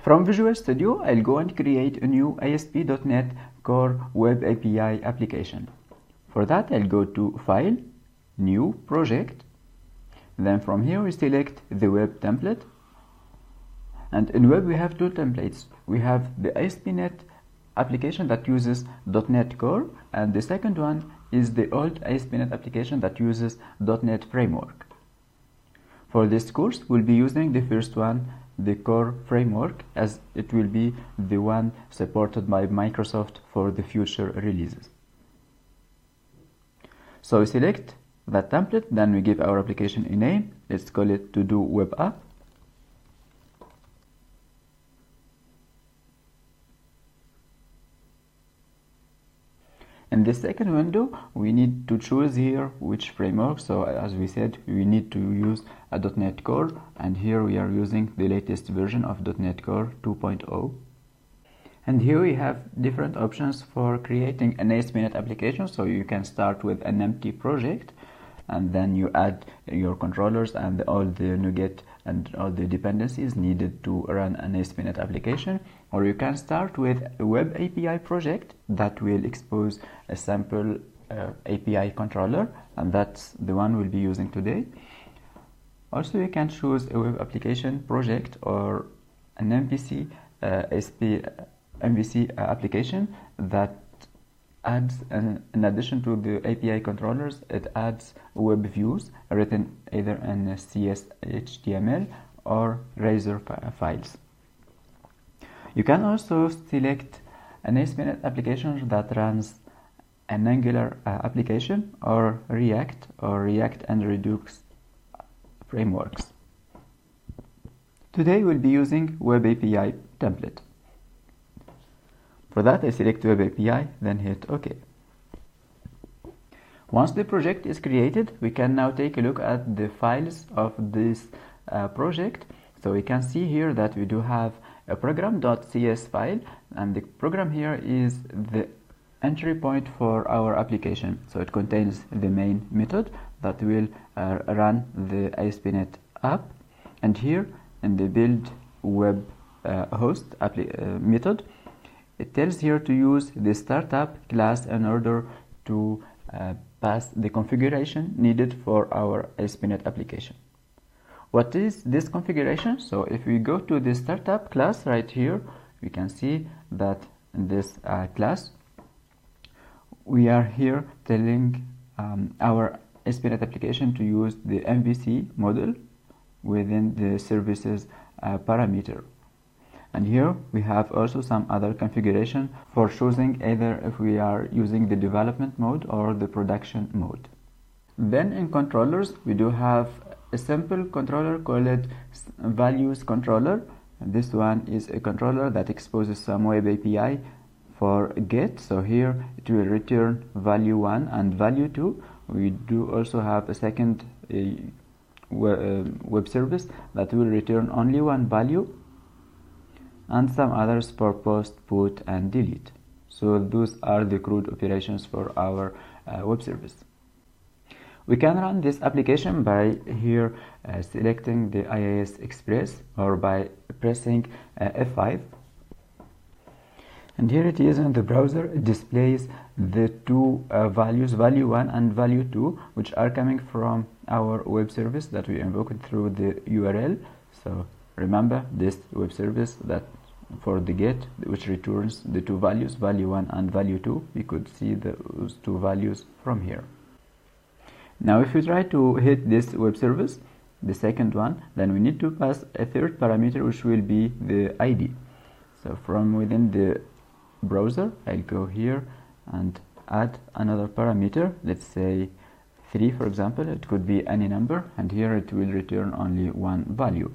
From Visual Studio, I'll go and create a new ASP.NET Core Web API application. For that, I'll go to File, New Project. Then from here, we select the web template. And in web, we have two templates. We have the ASP.NET application that uses .NET Core, and the second one is the old ASP.NET application that uses .NET Framework. For this course, we'll be using the first one, the Core Framework, as it will be the one supported by Microsoft for the future releases. So we select that template, then we give our application a name. Let's call it To Do Web App. In the second window, we need to choose here which framework. So as we said, we need to use a .NET Core, and here we are using the latest version of .NET Core 2.0. And here we have different options for creating an ASP.NET application. So you can start with an empty project, and then you add your controllers and all the NuGet and all the dependencies needed to run an ASP.NET application. Or you can start with a web API project that will expose a sample API controller, and that's the one we'll be using today. Also, you can choose a web application project or an MVC MVC application that adds, in addition to the API controllers, it adds web views written either in CS HTML or Razor files. You can also select an ASP.NET application that runs an Angular application or React and Redux frameworks. Today we'll be using Web API template. For that, I select Web API, then hit OK. Once the project is created, we can now take a look at the files of this project. So we can see here that we do have a program.cs file, and the program here is the entry point for our application. So it contains the main method that will run the ASP.NET app, and here in the build web host method, it tells here to use the startup class in order to pass the configuration needed for our ASP.NET application. What is this configuration? So if we go to the startup class right here, we can see that in this class, we are here telling our ASP.NET application to use the MVC model within the services parameter. And here we have also some other configuration for choosing either if we are using the development mode or the production mode. Then in controllers, we do have a simple controller called values controller. And this one is a controller that exposes some web API for get. So here it will return value 1 and value 2. We do also have a second web service that will return only one value, and some others for post, put, and delete. So those are the CRUD operations for our web service. We can run this application by here selecting the IIS Express or by pressing F5. And here it is in the browser. It displays the two values, value 1 and value 2, which are coming from our web service that we invoked through the URL. So remember this web service that for the get, which returns the two values, value 1 and value 2. We could see those two values from here. Now if we try to hit this web service, the second one, then we need to pass a third parameter, which will be the ID. So from within the browser, I'll go here and add another parameter. Let's say 3, for example. It could be any number, and here it will return only one value.